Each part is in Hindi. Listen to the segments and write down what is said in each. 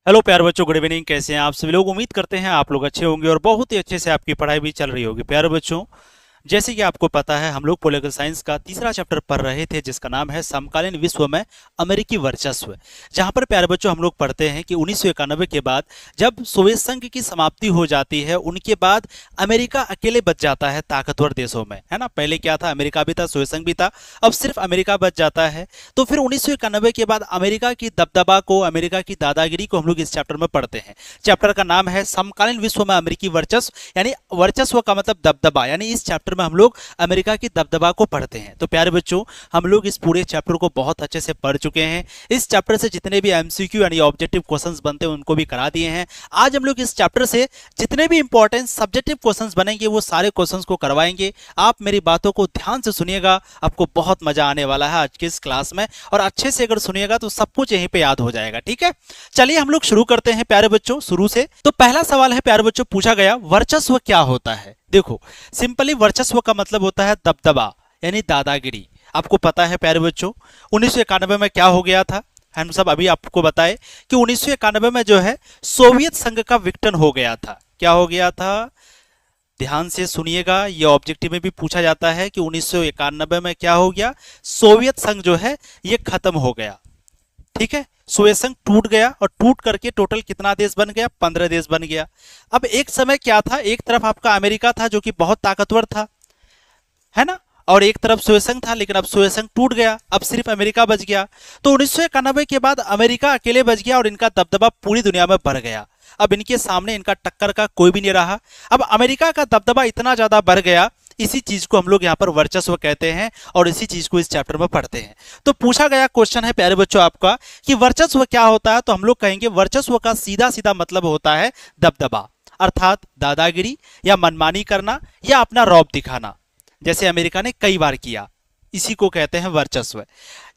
हेलो प्यारे बच्चों, गुड इवनिंग। कैसे हैं आप सभी लोग? उम्मीद करते हैं आप लोग अच्छे होंगे और बहुत ही अच्छे से आपकी पढ़ाई भी चल रही होगी। प्यारे बच्चों, जैसे कि आपको पता है, हम लोग पॉलिटिकल साइंस का तीसरा चैप्टर पढ़ रहे थे जिसका नाम है समकालीन विश्व में अमेरिकी वर्चस्व। जहां पर प्यारे बच्चों हम लोग पढ़ते हैं कि 1991 के बाद जब सोवियत संघ की समाप्ति हो जाती है, उनके बाद अमेरिका अकेले बच जाता है ताकतवर देशों में, है ना। पहले क्या था, अमेरिका भी था, सोवियत संघ भी था, अब सिर्फ अमेरिका बच जाता है। तो फिर 1991 के बाद अमेरिका की दबदबा को, अमेरिका की दादागिरी को हम लोग इस चैप्टर में पढ़ते हैं। चैप्टर का नाम है समकालीन विश्व में अमेरिकी वर्चस्व, यानी वर्चस्व का मतलब दबदबा, यानी इस चैप्टर में हम लोग अमेरिका की दबदबा को पढ़ते हैं। तो प्यारे बच्चों, हम लोग इस पूरे चैप्टर को बहुत अच्छे से पढ़ चुके हैं। इस चैप्टर से जितने भी एमसीक्यू यानी ऑब्जेक्टिव क्वेश्चंस बनते हैं उनको भी करा दिए हैं। आज हम लोग इस चैप्टर से जितने भी इंपॉर्टेंट सब्जेक्टिव क्वेश्चंस बनेंगे वो सारे क्वेश्चंस को करवाएंगे। आप मेरी बातों को ध्यान से सुनिएगा, आपको बहुत मजा आने वाला है आज की इस क्लास में, और अच्छे से अगर सुनिएगा तो सब कुछ यहीं पे याद हो जाएगा। ठीक है, चलिए हम लोग शुरू करते हैं प्यारे बच्चों शुरू से। तो पहला सवाल है प्यारे बच्चों, पूछा गया वर्चस्व क्या होता है। देखो, सिंपली वर्चस्व का मतलब होता है दबदबा यानी दादागिरी। आपको पता है प्यारे बच्चों, 1991 में क्या हो गया था, हम सब अभी आपको बताए कि 1991 में जो है सोवियत संघ का विघटन हो गया था। क्या हो गया था, ध्यान से सुनिएगा, ये ऑब्जेक्टिव में भी पूछा जाता है कि 1991 में क्या हो गया, सोवियत संघ जो है ये खत्म हो गया। ठीक है, सोवियत संघ टूट गया और टूट करके टोटल कितना देश बन गया, 15 देश बन गया। अब एक समय क्या था, एक तरफ आपका अमेरिका था जो कि बहुत ताकतवर था, है ना, और एक तरफ सोवियत संघ था, लेकिन अब सोवियत संघ टूट गया, अब सिर्फ अमेरिका बच गया। तो 1991 के बाद अमेरिका अकेले बच गया और इनका दबदबा पूरी दुनिया में बढ़ गया। अब इनके सामने इनका टक्कर का कोई भी नहीं रहा। अब अमेरिका का दबदबा इतना ज्यादा बढ़ गया, इसी चीज को हम लोग यहाँ पर वर्चस्व कहते हैं और इसी चीज को इस चैप्टर में पढ़ते हैं। तो पूछा गया क्वेश्चन है प्यारे बच्चों आपका कि वर्चस्व क्या होता है, तो हम लोग कहेंगे वर्चस्व का सीधा सीधा मतलब होता है दबदबा, अर्थात दादागिरी या मनमानी करना या अपना रौब दिखाना, जैसे अमेरिका ने कई बार किया, इसी को कहते हैं वर्चस्व।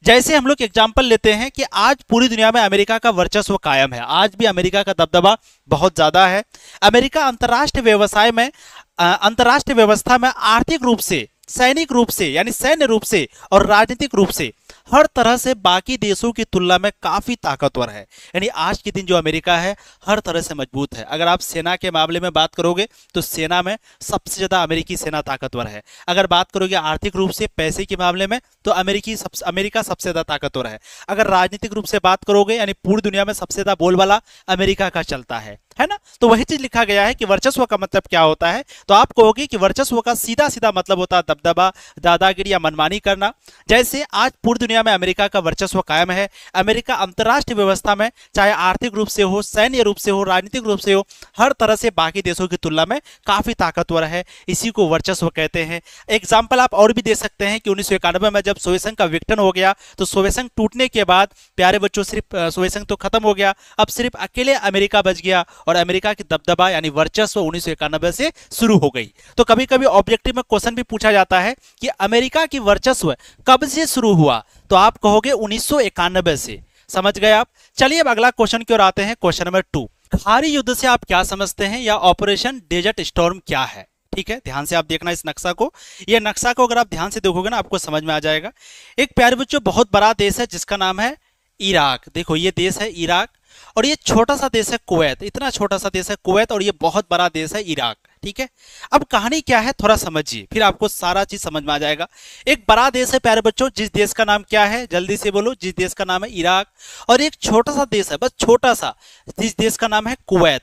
जैसे हम लोग एग्जाम्पल लेते हैं कि आज पूरी दुनिया में अमेरिका का वर्चस्व कायम है, आज भी अमेरिका का दबदबा बहुत ज्यादा है। अमेरिका अंतर्राष्ट्रीय व्यवसाय में, अंतर्राष्ट्रीय व्यवस्था में आर्थिक रूप से, सैनिक रूप से यानी सैन्य रूप से और राजनीतिक रूप से हर तरह से बाकी देशों की तुलना में काफी ताकतवर है। यानी आज के दिन जो अमेरिका है हर तरह से मजबूत है। अगर आप सेना के मामले में बात करोगे तो सेना में सबसे ज्यादा अमेरिकी सेना ताकतवर है। अगर बात करोगे आर्थिक रूप से, पैसे के मामले में, तो अमेरिका सबसे ज्यादा ताकतवर है। अगर राजनीतिक रूप से बात करोगे यानी पूरी दुनिया में सबसे ज्यादा बोलबाला अमेरिका का चलता है ना। तो वही चीज लिखा गया है कि वर्चस्व का मतलब क्या होता है, तो आप कहोगे कि वर्चस्व का सीधा सीधा मतलब होता है दबदबा, दादागिरी या मनमानी करना। जैसे आज पूरी दुनिया में अमेरिका का वर्चस्व कायम है। अमेरिका अंतर्राष्ट्रीय व्यवस्था में चाहे आर्थिक रूप से हो, सैन्य रूप से हो, राजनीतिक रूप से हो, हर तरह से बाकी देशों की तुलना में काफी ताकतवर है, इसी को वर्चस्व कहते हैं। एग्जाम्पल आप और भी दे सकते हैं कि 1991 में जब सोवियत संघ का विघटन हो गया, तो सोवियत संघ टूटने के बाद प्यारे बच्चों सिर्फ सोवियत संघ तो खत्म हो गया, अब सिर्फ अकेले अमेरिका बच गया और अमेरिका की दबदबा यानी वर्चस्व 1991 से शुरू हो गई। तो कभी कभी ऑब्जेक्टिव में क्वेश्चन भी पूछा जाता है कि अमेरिका की वर्चस्व कब से शुरू हुआ, तो आप कहोगे 1991 से। समझ गए आप? चलिए अब अगला क्वेश्चन की ओर आते हैं, क्वेश्चन नंबर 2। खारी युद्ध से आप क्या समझते हैं या ऑपरेशन डेजर्ट स्टॉर्म क्या है? ठीक है, ध्यान से आप देखना इस नक्शा को। ये नक्शा को अगर आप ध्यान से देखोगे ना आपको समझ में आ जाएगा। एक प्यारे बच्चों बहुत बड़ा देश है जिसका नाम है इराक। देखो ये देश है इराक और ये छोटा सा देश है कुवैत। इतना छोटा सा देश है कुवैत और ये बहुत बड़ा देश है इराक। ठीक है, अब कहानी क्या है थोड़ा समझिए, फिर आपको सारा चीज समझ में आ जाएगा। एक बड़ा देश है प्यारे बच्चों, जिस देश का नाम क्या है, जल्दी से बोलो, जिस देश का नाम है इराक। और एक छोटा सा देश है, बस छोटा सा, जिस देश का नाम है कुवैत,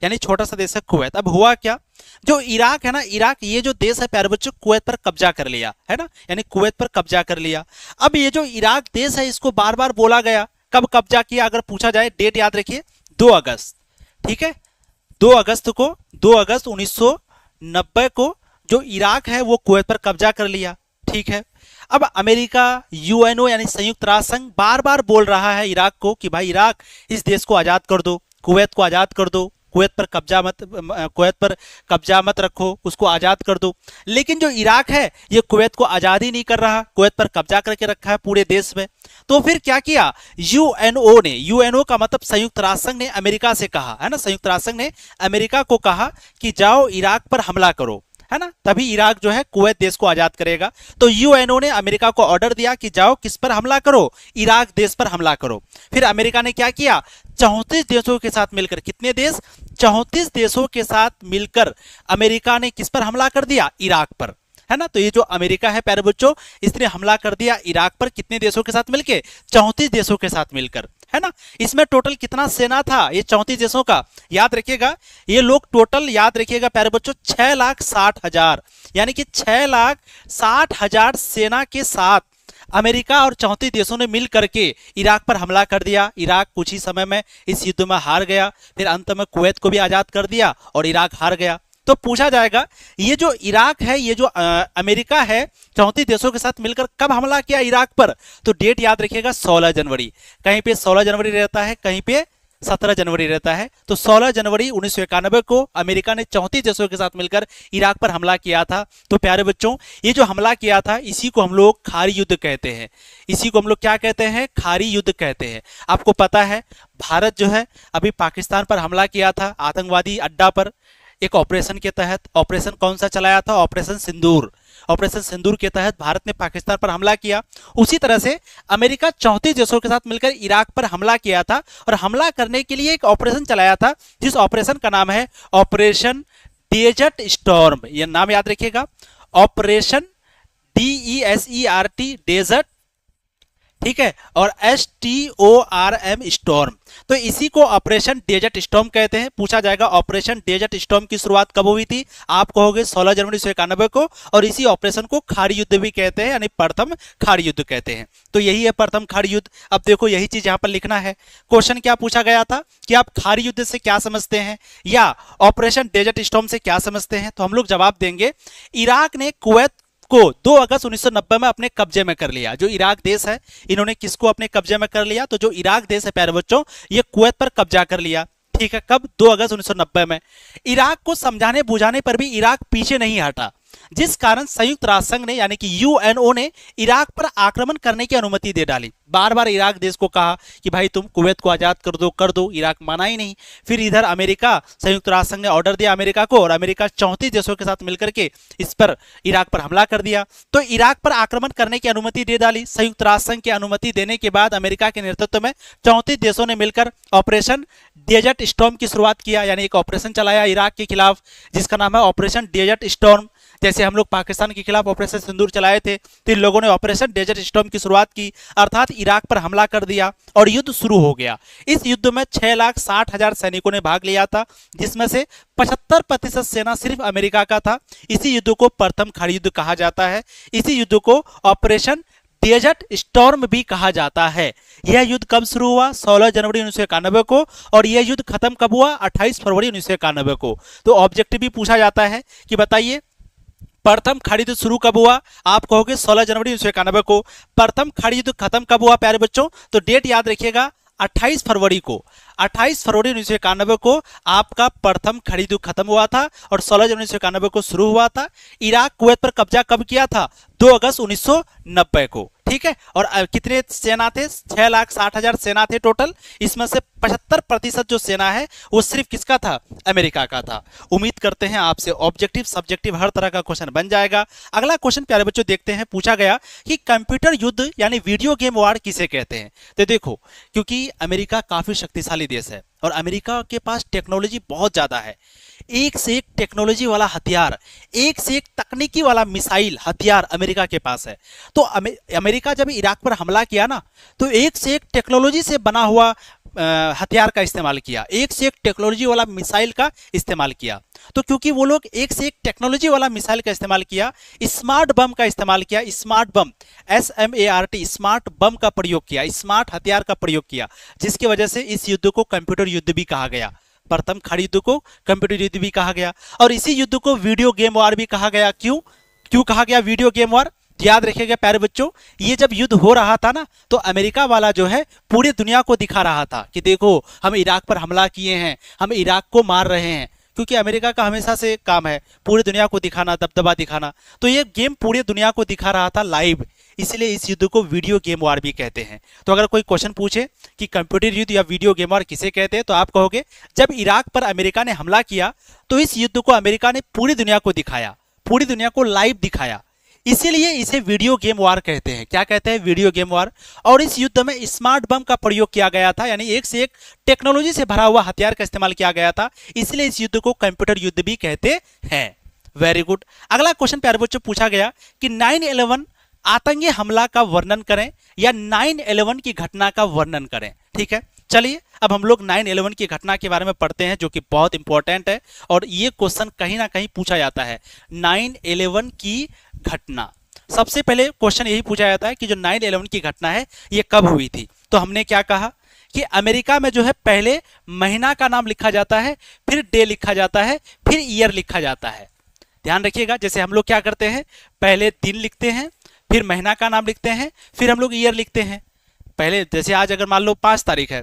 यानी छोटा सा देश है कुवैत। अब हुआ क्या, जो इराक है ना, इराक ये जो देश है प्यारे बच्चों कुवैत पर कब्जा कर लिया, है ना, यानी कुवैत पर कब्जा कर लिया। अब ये जो इराक देश है इसको बार बार बोला गया, कब कब्जा किया अगर पूछा जाए, डेट याद रखिए, 2 अगस्त। ठीक है, 2 अगस्त को, 2 अगस्त 1990 को जो इराक है वो कुवैत पर कब्जा कर लिया। ठीक है, अब अमेरिका, यूएनओ यानी संयुक्त राष्ट्र संघ बार बार बोल रहा है इराक को कि भाई इराक इस देश को आजाद कर दो, कुवैत को आजाद कर दो, कुवैत पर कब्जा मत रखो, उसको आजाद कर दो। लेकिन जो इराक है ये कुवैत को आजाद ही नहीं कर रहा, कुवैत पर कब्जा करके रखा है पूरे देश में। तो फिर क्या किया, यूएनओ ने, यूएनओ का मतलब संयुक्त राष्ट्र संघ ने अमेरिका से कहा, है ना, संयुक्त राष्ट्र संघ ने अमेरिका को कहा कि जाओ इराक पर हमला करो, है ना, तभी इराक जो है कुवैत देश को आजाद करेगा। तो यूएनओ ने अमेरिका को ऑर्डर दिया कि जाओ किस पर हमला करो, इराक देश पर हमला करो। फिर अमेरिका ने क्या किया, 34 देशों के साथ मिलकर, कितने देश, 34 देशों के साथ मिलकर अमेरिका ने किस पर हमला कर दिया, इराक पर, है ना। तो ये जो अमेरिका है प्यारे बच्चों, इसने हमला कर दिया इराक पर, कितने देशों के साथ मिलकर, 34 देशों के साथ मिलकर, है ना। इसमें टोटल कितना सेना था ये 34 देशों का, याद रखिएगा, ये लोग टोटल याद रखिएगा प्यारे बच्चों 6,60,000, यानी कि 6,60,000 सेना के साथ अमेरिका और 34 देशों ने मिल करके इराक पर हमला कर दिया। इराक कुछ ही समय में इस युद्ध में हार गया, फिर अंत में कुवैत को भी आजाद कर दिया और इराक हार गया। तो पूछा जाएगा ये जो इराक है, ये जो अमेरिका है 34 देशों के साथ मिलकर कब हमला किया इराक पर, तो डेट याद रखिएगा 16 जनवरी, कहीं पे 16 जनवरी रहता है, कहीं पे 17 जनवरी रहता है। तो 16 जनवरी 1991 को अमेरिका ने 34 देशों के साथ मिलकर इराक पर हमला किया था। तो प्यारे बच्चों, ये जो हमला किया था इसी को हम लोग खारी युद्ध कहते हैं। इसी को हम लोग क्या कहते हैं, खारी युद्ध कहते हैं। आपको पता है भारत जो है अभी पाकिस्तान पर हमला किया था, आतंकवादी अड्डा पर, एक ऑपरेशन के तहत। ऑपरेशन कौन सा चलाया था, ऑपरेशन सिंदूर। ऑपरेशन सिंदूर के तहत भारत ने पाकिस्तान पर हमला किया। उसी तरह से अमेरिका 34 देशों के साथ मिलकर इराक पर हमला किया था, और हमला करने के लिए एक ऑपरेशन चलाया था, जिस ऑपरेशन का नाम है ऑपरेशन डेजर्ट स्टॉर्म। यह नाम याद रखिएगा, ऑपरेशन DESERT, डेजर्ट, ठीक है, और STORM, स्टॉर्म। तो इसी को ऑपरेशन डेजर्ट स्टॉर्म कहते हैं। पूछा जाएगा ऑपरेशन डेजर्ट स्टॉर्म की शुरुआत कब हुई थी, आप कहोगे 16 जनवरी 1991 को, और इसी ऑपरेशन को खाड़ी युद्ध भी कहते हैं, यानी प्रथम खाड़ी युद्ध कहते हैं। तो यही है प्रथम खाड़ी युद्ध। अब देखो यही चीज यहां पर लिखना है। क्वेश्चन क्या पूछा गया था कि आप खाड़ी युद्ध से क्या समझते हैं या ऑपरेशन डेजर्ट स्टॉर्म से क्या समझते हैं, तो हम लोग जवाब देंगे इराक ने कुवैत को 2 अगस्त 1990 में अपने कब्जे में कर लिया। जो इराक देश है, इन्होंने किसको अपने कब्जे में कर लिया, तो जो इराक देश है प्यारे बच्चों, ये कुवैत पर कब्जा कर लिया। ठीक है, कब, 2 अगस्त 1990 में। इराक को समझाने बुझाने पर भी इराक पीछे नहीं हटा, जिस कारण संयुक्त राष्ट्र संघ ने यानी कि यूएनओ ने इराक पर आक्रमण करने की अनुमति दे डाली। बार बार इराक देश को कहा कि भाई तुम कुवैत को आजाद कर दो, इराक माना ही नहीं। फिर इधर अमेरिका, संयुक्त राष्ट्र संघ ने ऑर्डर दिया अमेरिका को, और अमेरिका 34 देशों के साथ मिलकर के इस पर इराक पर हमला कर दिया। तो इराक पर आक्रमण करने की अनुमति दे डाली। संयुक्त राष्ट्र संघ की अनुमति देने के बाद अमेरिका के नेतृत्व में 34 देशों ने मिलकर ऑपरेशन डेजर्ट स्टॉर्म की शुरुआत किया, यानी एक ऑपरेशन चलाया इराक के खिलाफ, जिसका नाम है ऑपरेशन डेजर्ट स्टॉर्म। जैसे हम लोग पाकिस्तान के खिलाफ ऑपरेशन सिंदूर चलाए थे, तो इन लोगों ने ऑपरेशन डेजर्ट स्टॉर्म की शुरुआत की, अर्थात इराक पर हमला कर दिया और युद्ध शुरू हो गया। इस युद्ध में 6,60,000 सैनिकों ने भाग लिया था, जिसमें से 75% सेना सिर्फ अमेरिका का था। इसी युद्ध को प्रथम खाड़ी युद्ध कहा जाता है। इसी युद्ध को ऑपरेशन डेजर्ट स्टॉर्म भी कहा जाता है। यह युद्ध कब शुरू हुआ, 16 जनवरी 1991 को, और यह युद्ध खत्म कब हुआ, 28 फरवरी 1991 को। तो ऑब्जेक्टिव भी पूछा जाता है कि बताइए प्रथम खाड़ी युद्ध शुरू कब हुआ, आप कहोगे 16 जनवरी 1991 को। प्रथम खाड़ी युद्ध खत्म कब हुआ प्यारे बच्चों, तो डेट याद रखिएगा 28 फरवरी को। 28 फरवरी 1991 को आपका प्रथम खाड़ी युद्ध खत्म हुआ था, और 16 जनवरी 1991 को शुरू हुआ था। इराक कुवैत पर कब्जा कब किया था, 2 अगस्त 1990 को। ठीक है, और कितने सेना थे, 6,60,000 सेना थे टोटल। इसमें से 75% जो सेना है वो सिर्फ किसका था, अमेरिका का था। उम्मीद करते हैं आपसे ऑब्जेक्टिव सब्जेक्टिव हर तरह का क्वेश्चन बन जाएगा। अगला क्वेश्चन प्यारे बच्चों देखते हैं। पूछा गया कि कंप्यूटर युद्ध यानी वीडियो गेम वार किसे कहते हैं। तो देखो, क्योंकि अमेरिका काफी शक्तिशाली देश है और अमेरिका के पास टेक्नोलॉजी बहुत ज्यादा है, एक से एक टेक्नोलॉजी वाला हथियार, एक से एक तकनीकी वाला मिसाइल हथियार अमेरिका के पास है। तो अमेरिका जब इराक पर हमला किया ना, तो एक से एक टेक्नोलॉजी से बना हुआ हथियार का इस्तेमाल किया, एक से एक टेक्नोलॉजी वाला मिसाइल का इस्तेमाल किया। तो क्योंकि वो लोग एक से एक टेक्नोलॉजी वाला मिसाइल का इस्तेमाल किया, स्मार्ट बम का इस्तेमाल किया, स्मार्ट बम SMART, स्मार्ट बम का प्रयोग किया, स्मार्ट हथियार का प्रयोग किया, जिसकी वजह से इस युद्ध को कंप्यूटर युद्ध भी कहा गया। प्रथम खाड़ी युद्ध को कंप्यूटर युद्ध भी कहा गया, और इसी युद्ध को वीडियो गेम वार भी कहा गया। क्यों कहा गया वीडियो गेम वार, याद रखिएगा प्यारे बच्चों। ये जब युद्ध हो रहा था ना, तो अमेरिका वाला जो है पूरी दुनिया को दिखा रहा था कि देखो हम इराक पर हमला किए हैं, हम इराक को मार रहे हैं, क्योंकि अमेरिका का हमेशा से काम है पूरी दुनिया को दिखाना, दबदबा दिखाना। तो ये गेम पूरी दुनिया को दिखा रहा था लाइव, इसलिए इस युद्ध को वीडियो गेम वार भी कहते हैं। तो अगर कोई क्वेश्चन पूछे कि कंप्यूटर युद्ध या वीडियो गेम वार किसे कहते हैं, तो आप कहोगे जब इराक पर अमेरिका ने हमला किया, तो इस युद्ध को अमेरिका ने पूरी दुनिया को दिखाया, पूरी दुनिया को लाइव दिखाया। इसीलिए इसे वीडियो गेम वार कहते हैं। क्या कहते हैं? वीडियो गेम वार। और इस युद्ध में स्मार्ट बम का प्रयोग किया गया था, यानी एक से एक टेक्नोलॉजी से भरा हुआ हथियार का इस्तेमाल किया गया था। इसलिए इस युद्ध को कंप्यूटर युद्ध भी कहते हैं। Very good. अगला क्वेश्चन प्यारे बच्चों पूछा गया कि 9/11 आतंकी हमला का वर्णन करें या 9/11 की घटना का वर्णन करें। ठीक है, चलिए अब हम लोग 9/11 की घटना के बारे में पढ़ते हैं, जो कि बहुत इंपॉर्टेंट है और ये क्वेश्चन कहीं ना कहीं पूछा जाता है। 9/11 की घटना, सबसे पहले क्वेश्चन यही पूछा जाता है कि जो 9/11 की घटना है ये कब हुई थी। तो हमने क्या कहा कि अमेरिका में जो है पहले महीना का नाम लिखा जाता है, फिर डे लिखा जाता है, फिर ईयर लिखा जाता है। ध्यान रखिएगा, जैसे हम लोग क्या करते हैं, पहले दिन लिखते हैं, फिर महीना का नाम लिखते हैं, फिर हम लोग ईयर लिखते हैं। पहले जैसे आज अगर मान लो 5 तारीख है,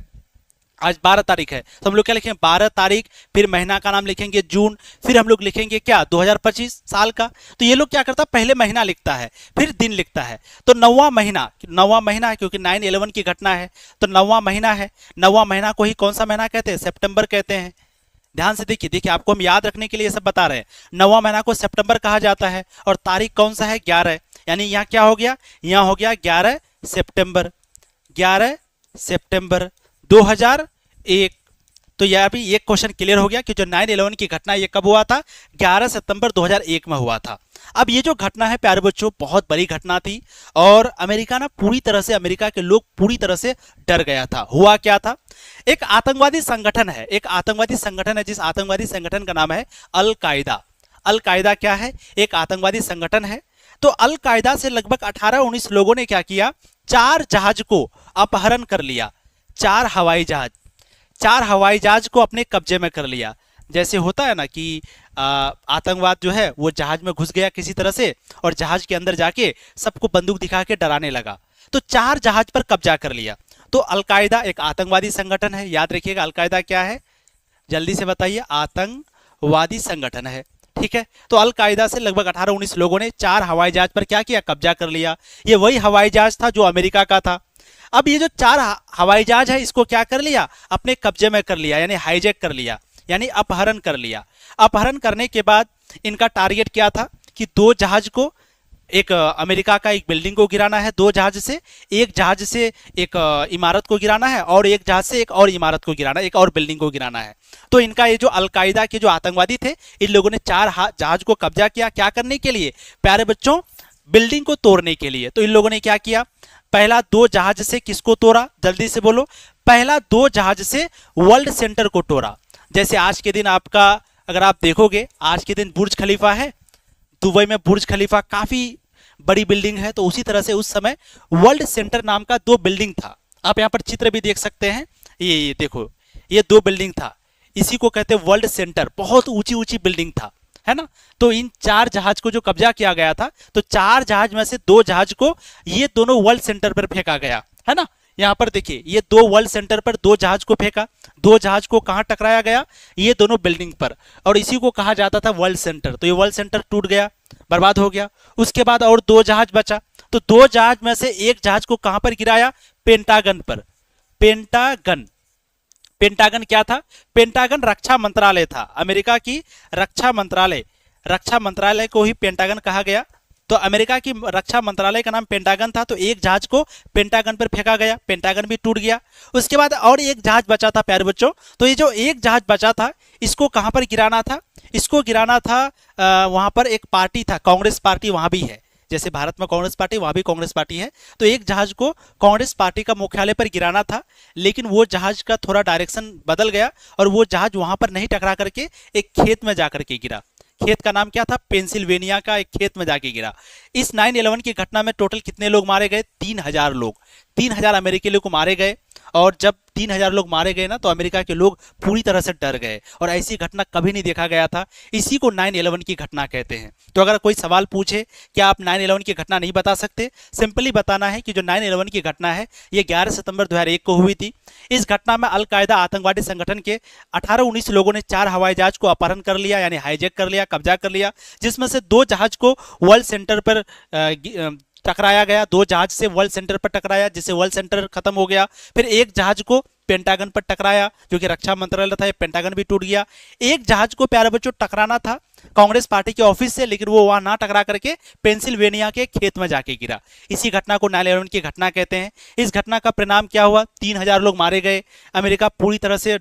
आज 12 तारीख है, तो हम लोग क्या लिखेंगे 12 तारीख, फिर महीना का नाम लिखेंगे जून, फिर हम लोग लिखेंगे क्या 2025 साल का। तो ये लोग क्या करता है, पहले महीना लिखता है, फिर दिन लिखता है। तो नौवां महीना है, क्योंकि 9/11 की घटना है तो नौवां महीना है। नौवां महीना को ही कौन सा महीना कहते हैं? सितंबर कहते हैं। ध्यान से देखिए, आपको हम याद रखने के लिए सब बता रहे हैं। नौवां महीना को सितंबर कहा जाता है और तारीख कौन सा है? 11। यानी यहाँ क्या हो गया? यहाँ हो गया 11 सितंबर, 11 सितंबर 2001। तो यह भी एक क्वेश्चन क्लियर हो गया कि जो 9/11 की घटना ये कब हुआ था? 11 सितंबर 2001 में हुआ था। अब ये जो घटना है प्यारे बच्चों बहुत बड़ी घटना थी और अमेरिका ना पूरी तरह से, अमेरिका के लोग पूरी तरह से डर गया था। हुआ क्या था, एक आतंकवादी संगठन है, जिस आतंकवादी संगठन का नाम है अल कायदा। अल कायदा क्या है? एक आतंकवादी संगठन है। तो अल कायदा से लगभग 18-19 लोगों ने क्या किया, 4 जहाज को अपहरण कर लिया। 4 हवाई जहाज को अपने कब्जे में कर लिया। जैसे होता है ना कि आतंकवाद जो है वो जहाज में घुस गया किसी तरह से और जहाज के अंदर जाके सबको बंदूक दिखा के डराने लगा, तो 4 जहाज पर कब्जा कर लिया। तो अलकायदा एक आतंकवादी संगठन है। याद रखिएगा अलकायदा क्या है, जल्दी से बताइए। आतंकवादी संगठन है। ठीक है, तो अलकायदा से लगभग 18-19 लोगों ने 4 हवाई जहाज पर क्या किया, कब्जा कर लिया। ये वही हवाई जहाज था जो अमेरिका का था। अब ये जो 4 हवाई जहाज है इसको क्या कर लिया, अपने कब्जे में कर लिया, यानी हाईजैक कर लिया, यानी अपहरण कर लिया। अपहरण करने के बाद इनका टारगेट क्या था कि 2 जहाज को, एक अमेरिका का एक बिल्डिंग को गिराना है 2 जहाज से, एक जहाज से एक इमारत को गिराना है और एक जहाज से एक और इमारत को गिराना है, एक और बिल्डिंग को गिराना है। तो इनका ये जो अलकायदा के जो आतंकवादी थे, इन लोगों ने 4 जहाज को कब्जा किया। क्या करने के लिए प्यारे बच्चों, बिल्डिंग को तोड़ने के लिए। तो इन लोगों ने क्या किया, पहला 2 जहाज से किसको तोड़ा, जल्दी से बोलो। पहला 2 जहाज से वर्ल्ड सेंटर को तोड़ा। जैसे आज के दिन आपका, अगर आप देखोगे आज के दिन बुर्ज खलीफा है, दुबई में बुर्ज खलीफा काफी बड़ी बिल्डिंग है, तो उसी तरह से उस समय वर्ल्ड सेंटर नाम का 2 बिल्डिंग था। आप यहाँ पर चित्र भी देख सकते हैं, ये देखो, ये 2 बिल्डिंग था, इसी को कहते हैं वर्ल्ड सेंटर। बहुत ऊंची ऊंची बिल्डिंग था, है ना। तो इन 4 जहाज को जो कब्जा किया गया था, तो 4 जहाज में से 2 जहाज को ये दोनों वर्ल्ड सेंटर पर फेंका गया, है ना। यहाँ पर देखिए, ये 2 वर्ल्ड सेंटर पर 2 जहाज को फेंका। 2 जहाज को कहाँ टकराया गया, ये दोनों बिल्डिंग पर, और इसी को कहा जाता था वर्ल्ड सेंटर। तो ये वर्ल्ड सेंटर टूट गया, बर्बाद हो गया। उसके बाद और 2 जहाज बचा, तो 2 जहाज में से एक जहाज को कहां पर गिराया, पेंटागन पर। पेंटागन क्या था, पेंटागन रक्षा मंत्रालय था, अमेरिका की रक्षा मंत्रालय को ही पेंटागन कहा गया। तो अमेरिका की रक्षा मंत्रालय का नाम पेंटागन था। तो एक जहाज को पेंटागन पर फेंका गया, पेंटागन भी टूट गया। उसके बाद और एक जहाज बचा था प्यारे बच्चों। तो ये जो एक जहाज बचा था, इसको कहां पर गिराना था, इसको गिराना था वहां पर एक पार्टी था, कांग्रेस पार्टी वहां भी है। जैसे भारत में कांग्रेस पार्टी, वहां भी कांग्रेस पार्टी है। तो एक जहाज को कांग्रेस पार्टी का मुख्यालय पर गिराना था, लेकिन वो जहाज का थोड़ा डायरेक्शन बदल गया और वो जहाज वहां पर नहीं टकरा करके एक खेत में जाकर के गिरा। खेत का नाम क्या था, पेंसिल्वेनिया का एक खेत में जाके गिरा। इस 9/11 की घटना में टोटल कितने लोग मारे गए, 3000 लोग, 3000 अमेरिकी लोग मारे गए। और जब 3000 लोग मारे गए ना, तो अमेरिका के लोग पूरी तरह से डर गए और ऐसी घटना कभी नहीं देखा गया था। इसी को 9/11 की घटना कहते हैं। तो अगर कोई सवाल पूछे कि आप 9/11 की घटना नहीं बता सकते, सिंपली बताना है कि जो 9/11 की घटना है ये 11 सितंबर 2001 को हुई थी। इस घटना में अलकायदा आतंकवादी संगठन के 18-19 लोगों ने 4 हवाई जहाज को अपहरण कर लिया, यानी हाईजैक कर लिया, कब्जा कर लिया, जिसमें से 2 जहाज को वर्ल्ड सेंटर पर टकराया गया। 2 जहाज से वर्ल्ड सेंटर पर टकराया, जिससे वर्ल्ड सेंटर खत्म हो गया। फिर एक जहाज को पेंटागन पर टकराया, जो कि रक्षा मंत्रालय था, ये पेंटागन भी टूट गया। एक जहाज को प्यारे बच्चों टकराना था कांग्रेस पार्टी के ऑफिस से, लेकिन वो वहां ना टकरा करके पेंसिल्वेनिया के खेत में जाके गिरा। इसी घटना को 9/11 की घटना कहते हैं। इस घटना का परिणाम क्या हुआ? 3,000 लोग मारे गए, अमेरिका पूरी तरह से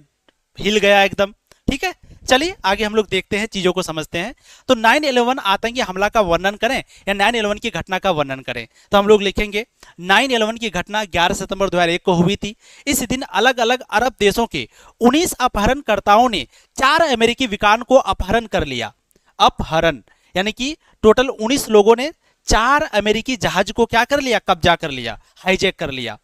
हिल गया एकदम। ठीक है, चलिए आगे हम लोग देखते हैं, चीजों को समझते हैं। तो 9/11 आतंकी हमला का वर्णन करें या 9/11 की घटना का वर्णन करें, तो हम लोग लिखेंगे 9/11 की घटना 11 सितंबर 2001 को हुई थी। इस दिन अलग अलग अरब देशों के 19 अपहरणकर्ताओं ने 4 अमेरिकी विमान को अपहरण कर लिया। अपहरण यानी कि टोटल 19 लोगों ने 4 अमेरिकी जहाज को क्या कर लिया? कब्जा कर लिया, हाईजैक कर लिया।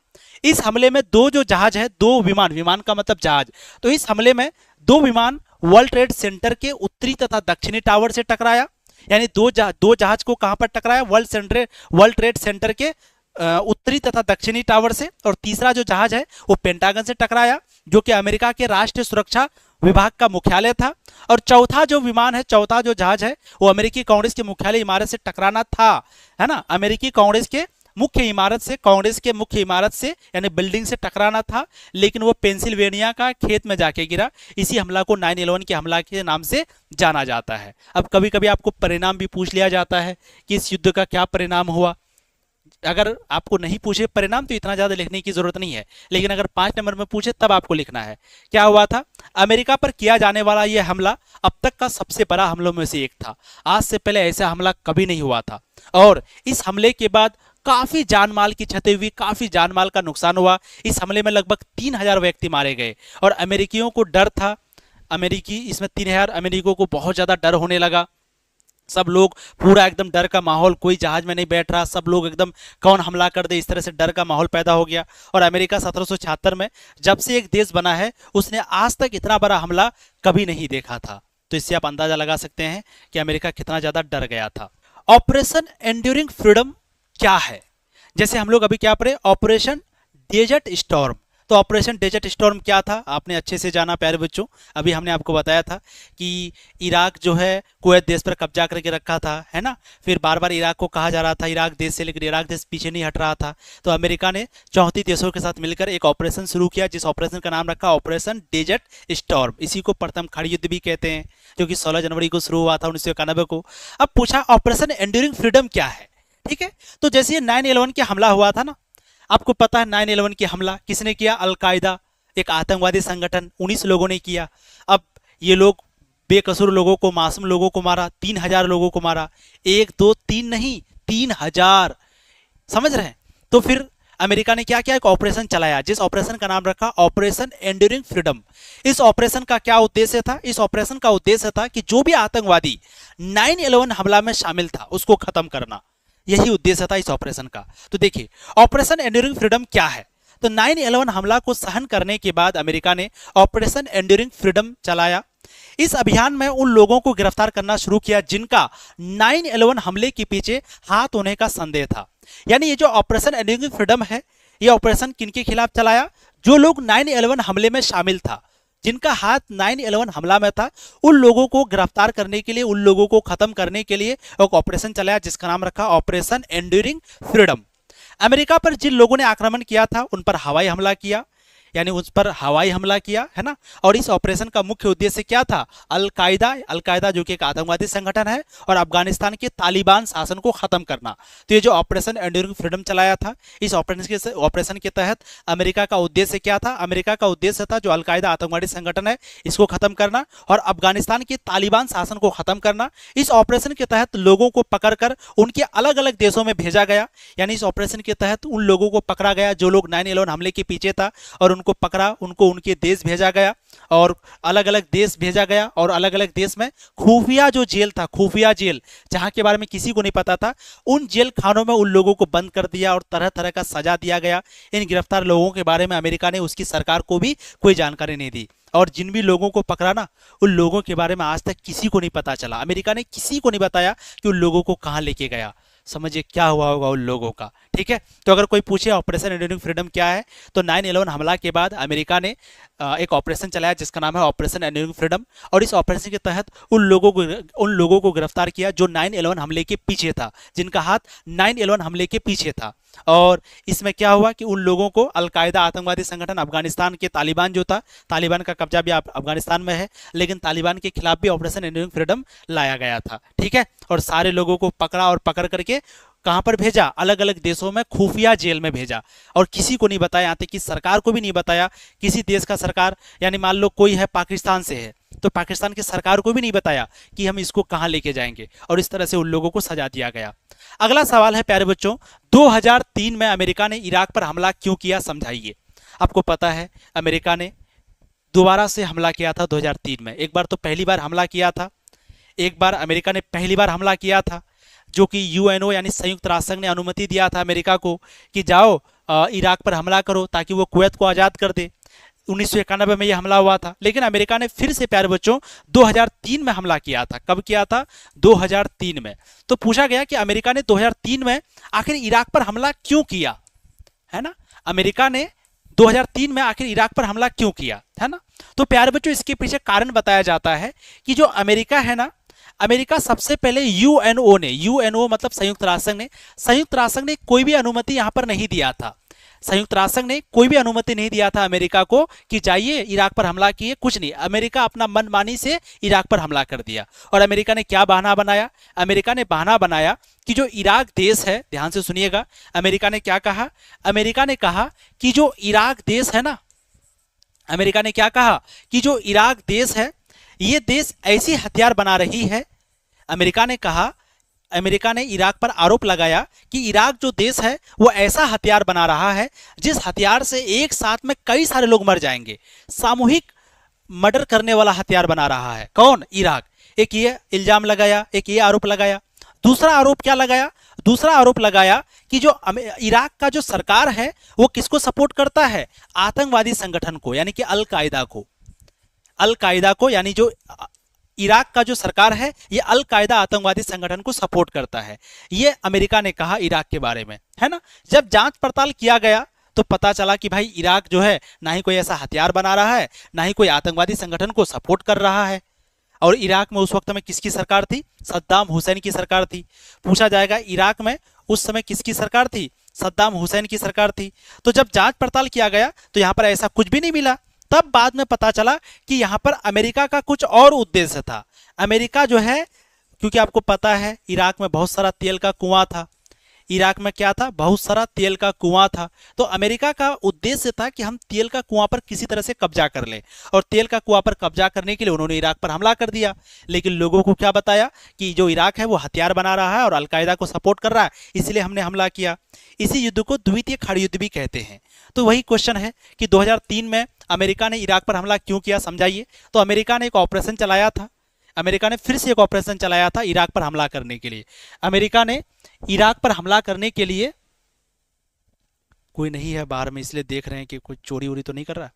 इस हमले में 2 जो जहाज है, 2 विमान, विमान का मतलब जहाज, तो इस हमले में 2 विमान वर्ल्ड ट्रेड सेंटर के उत्तरी तथा दक्षिणी टावर से टकराया। यानी दो जहाज को कहां पर टकराया? वर्ल्ड ट्रेड सेंटर के उत्तरी तथा दक्षिणी टावर से। और तीसरा जो जहाज है वो पेंटागन से टकराया, जो कि अमेरिका के राष्ट्रीय सुरक्षा विभाग का मुख्यालय था। और चौथा जो विमान है, चौथा जो जहाज है, वो अमेरिकी कांग्रेस के मुख्यालय इमारत से टकराना था, है ना, अमेरिकी कांग्रेस के मुख्य इमारत से, कांग्रेस के मुख्य इमारत से यानी बिल्डिंग से टकराना था, लेकिन वो पेंसिल्वेनिया का खेत में जाके गिरा। इसी हमला को 9/11 के हमला के नाम से जाना जाता है। अब कभी कभी आपको परिणाम भी पूछ लिया जाता है कि इस युद्ध का क्या परिणाम हुआ। अगर आपको नहीं पूछे परिणाम तो इतना ज्यादा लिखने की जरूरत नहीं है, लेकिन अगर 5 नंबर में पूछे तब आपको लिखना है। क्या हुआ था? अमेरिका पर किया जाने वाला यह हमला अब तक का सबसे बड़ा हमलों में से एक था। आज से पहले ऐसा हमला कभी नहीं हुआ था, और इस हमले के बाद काफी जानमाल की क्षति हुई, काफी जानमाल का नुकसान हुआ। इस हमले में लगभग 3,000 व्यक्ति मारे गए, और अमेरिकियों को डर था। इसमें 3,000 अमेरिकियों को बहुत ज्यादा डर होने लगा। सब लोग पूरा एकदम डर का माहौल, कोई जहाज में नहीं बैठ रहा, सब लोग एकदम कौन हमला कर दे, इस तरह से डर का माहौल पैदा हो गया। और अमेरिका 1776 में जब से एक देश बना है, उसने आज तक इतना बड़ा हमला कभी नहीं देखा था। तो इससे आप अंदाजा लगा सकते हैं कि अमेरिका कितना ज्यादा डर गया था। ऑपरेशन एंड्यूरिंग फ्रीडम क्या है? जैसे हम लोग अभी क्या पढ़े? Operation Desert Storm. तो ऑपरेशन डेजर्ट स्टॉर्म क्या था? आपने अच्छे से जाना प्यारे बच्चों। अभी हमने आपको बताया था कि इराक जो है कुवैत देश पर कब्जा करके रखा था, है ना। फिर बार बार इराक को कहा जा रहा था इराक देश से, लेकिन इराक देश पीछे नहीं हट रहा था। तो अमेरिका ने 34 देशों के साथ मिलकर एक ऑपरेशन शुरू किया, जिस ऑपरेशन का नाम रखा ऑपरेशन डेजर्ट स्टॉर्म। इसी को प्रथम खाड़ी युद्ध भी कहते हैं, जो कि 16 जनवरी को शुरू हुआ था 1991 को। अब पूछा ऑपरेशन एंड्यूरिंग फ्रीडम क्या है? ठीक है, तो जैसे ये 9/11 के हमला हुआ था ना, आपको पता है 9/11 की हमला किसने किया? अलकायदा, एक आतंकवादी संगठन, 19 लोगों ने किया। अब ये लोग बेकसूर लोगों को, मासूम लोगों को मारा, 3,000 लोगों को मारा। 1 2 3 नहीं, 3,000, समझ रहे हैं। तो फिर अमेरिका ने क्या किया? एक ऑपरेशन चलाया, जिस ऑपरेशन का नाम रखा ऑपरेशन एंड्यूरिंग फ्रीडम। इस ऑपरेशन का क्या उद्देश्य था? इस ऑपरेशन का उद्देश्य था कि जो भी आतंकवादी 9/11 हमला में शामिल था उसको खत्म करना। यही उद्देश्य था इस ऑपरेशन का। तो देखिए ऑपरेशन एंड्यूरिंग फ्रीडम क्या है। तो 9/11 हमला को सहन करने के बाद अमेरिका ने ऑपरेशन एंड्यूरिंग फ्रीडम चलाया। इस अभियान में उन लोगों को गिरफ्तार करना शुरू किया जिनका 9/11 हमले के पीछे हाथ होने का संदेह था। यानी ये जो ऑपरेशन एंड्यूरिंग फ्रीडम है, ये ऑपरेशन किनके खिलाफ चलाया? जो लोग 9/11 हमले में शामिल था, जिनका हाथ 9/11 हमला में था, उन लोगों को गिरफ्तार करने के लिए, उन लोगों को खत्म करने के लिए एक ऑपरेशन चलाया, जिसका नाम रखा ऑपरेशन एंड्यूरिंग फ्रीडम। अमेरिका पर जिन लोगों ने आक्रमण किया था उन पर हवाई हमला किया, यानी उस पर हवाई हमला किया, है ना। और इस ऑपरेशन का मुख्य उद्देश्य क्या था? अलकायदा जो कि एक आतंकवादी संगठन है, और अफगानिस्तान के तालिबान शासन को खत्म करना। तो ये जो ऑपरेशन एंड्यूरिंग फ्रीडम चलाया था, इस ऑपरेशन के तहत अमेरिका का उद्देश्य क्या था? अमेरिका का उद्देश्य था जो अलकायदा आतंकवादी संगठन है इसको खत्म करना, और अफगानिस्तान के तालिबान शासन को खत्म करना। इस ऑपरेशन के तहत लोगों को पकड़कर उनके अलग अलग देशों में भेजा गया। यानी इस ऑपरेशन के तहत उन लोगों को पकड़ा गया जो लोग 9/11 हमले के पीछे था, और उनको पकड़ा, उनको उनके देश भेजा गया, और अलग अलग देश भेजा गया। और अलग अलग देश में खुफिया जो जेल था, खुफिया जेल, जहां के बारे में किसी को नहीं पता था, उन जेल खानों में उन लोगों को बंद कर दिया और तरह तरह का सजा दिया गया। इन गिरफ्तार लोगों के बारे में अमेरिका ने उसकी सरकार को भी कोई जानकारी नहीं दी, और जिन भी लोगों को पकड़ा ना, उन लोगों के बारे में आज तक किसी को नहीं पता चला। अमेरिका ने किसी को नहीं बताया कि उन लोगों को कहां लेके गया। समझिए क्या हुआ होगा उन लोगों का। ठीक है, तो अगर कोई पूछे ऑपरेशन एंड्यूरिंग फ्रीडम क्या है, तो 9/11 हमला के बाद अमेरिका ने एक ऑपरेशन चलाया जिसका नाम है ऑपरेशन एंड्यूरिंग फ्रीडम। और इस ऑपरेशन के तहत उन लोगों को गिरफ्तार किया जो 9/11 हमले के पीछे था, जिनका हाथ 9/11 हमले के पीछे था। और इसमें क्या हुआ कि उन लोगों को अलकायदा आतंकवादी संगठन अफगानिस्तान के तालिबान जो था, तालिबान का कब्जा भी अफगानिस्तान में है, लेकिन तालिबान के खिलाफ भी ऑपरेशन एंड्यूरिंग फ्रीडम लाया गया था, ठीक है। और सारे लोगों को पकड़ा और पकड़ करके कहां पर भेजा, अलग अलग देशों में खुफिया जेल में भेजा, और किसी को नहीं बताया, यहाँ तक कि सरकार को भी नहीं बताया। किसी देश का सरकार, यानी मान लो कोई है पाकिस्तान से है, तो पाकिस्तान की सरकार को भी नहीं बताया कि हम इसको कहां लेके जाएंगे, और इस तरह से उन लोगों को सजा दिया गया। अगला सवाल है प्यारे बच्चों, 2003 में अमेरिका ने इराक पर हमला क्यों किया, समझाइए। आपको पता है अमेरिका ने दोबारा से हमला किया था 2003 में। एक बार तो पहली बार हमला किया था, एक बार अमेरिका ने पहली बार हमला किया था, जो कि यूएनओ यानी संयुक्त राष्ट्र संघ ने अनुमति दिया था अमेरिका को कि जाओ इराक पर हमला करो ताकि वो कुवैत को आज़ाद कर दे। 1991 में यह हमला हुआ था, लेकिन अमेरिका ने फिर से प्यारे बच्चों 2003 में हमला किया था। कब किया था? 2003 में। तो पूछा गया कि अमेरिका ने 2003 में आखिर इराक पर हमला क्यों किया, है ना। अमेरिका ने 2003 में आखिर इराक पर हमला क्यों किया, है ना। तो प्यारे बच्चों इसके पीछे कारण बताया जाता है कि जो अमेरिका है ना, अमेरिका सबसे पहले यूएनओ मतलब संयुक्त राष्ट्र संघ ने कोई भी अनुमति यहां पर नहीं दिया था। संयुक्त राष्ट्र संघ ने कोई भी अनुमति नहीं दिया था अमेरिका को कि जाइए इराक पर हमला किए, कुछ नहीं। अमेरिका अपना मनमानी से इराक पर हमला कर दिया। और अमेरिका ने क्या बहाना बनाया? अमेरिका ने बहाना बनाया कि जो इराक देश है, ध्यान से सुनिएगा, अमेरिका ने क्या कहा? अमेरिका ने कहा कि जो इराक देश है ना, अमेरिका ने क्या कहा कि जो इराक देश है, ये देश ऐसी हथियार बना रही है। अमेरिका ने कहा, अमेरिका ने इराक पर आरोप लगाया कि इराक जो देश है वो ऐसा हथियार बना रहा है जिस हथियार से एक साथ में कई सारे लोग मर जाएंगे। सामूहिक मर्डर करने वाला हथियार बना रहा है। कौन? इराक। एक ये इल्जाम लगाया, एक ये आरोप लगाया। दूसरा आरोप क्या लगाया? दूसरा आरोप लगाया कि जो इराक का जो सरकार है वो किसको सपोर्ट करता है? आतंकवादी संगठन को, यानी कि अलकायदा को। अलकायदा को, यानी जो इराक का जो सरकार है ये अलकायदा आतंकवादी संगठन को सपोर्ट करता है। ये अमेरिका ने कहा इराक के बारे में, है ना। जब जांच पड़ताल किया गया तो पता चला कि भाई इराक जो है ना ही कोई ऐसा हथियार बना रहा है, ना ही कोई आतंकवादी संगठन को सपोर्ट कर रहा है। और इराक में उस वक्त में किसकी सरकार थी? सद्दाम हुसैन की सरकार थी। पूछा जाएगा इराक में उस समय किसकी सरकार थी? सद्दाम हुसैन की सरकार थी। तो जब जांच पड़ताल किया गया तो यहां पर ऐसा कुछ भी नहीं मिला। तब बाद में पता चला कि यहां पर अमेरिका का कुछ और उद्देश्य था। अमेरिका जो है, क्योंकि आपको पता है इराक में बहुत सारा तेल का कुआं था। इराक में क्या था? बहुत सारा तेल का कुआं था। तो अमेरिका का उद्देश्य था कि हम तेल का कुआं पर किसी तरह से कब्जा कर लें, और तेल का कुआं पर कब्जा करने के लिए उन्होंने इराक पर हमला कर दिया। लेकिन लोगों को क्या बताया कि जो इराक है वो हथियार बना रहा है और अलकायदा को सपोर्ट कर रहा है, इसलिए हमने हमला किया। इसी युद्ध को द्वितीय खाड़ी युद्ध भी कहते हैं। तो वही क्वेश्चन है कि 2003 में अमेरिका ने इराक पर हमला क्यों किया, समझाइए। तो अमेरिका ने एक ऑपरेशन चलाया था। अमेरिका ने फिर से एक ऑपरेशन चलाया था इराक पर हमला करने के लिए। अमेरिका ने इराक पर हमला करने के लिए, कोई नहीं है बाहर में इसलिए देख रहे हैं कि कोई चोरी वोरी तो नहीं कर रहा।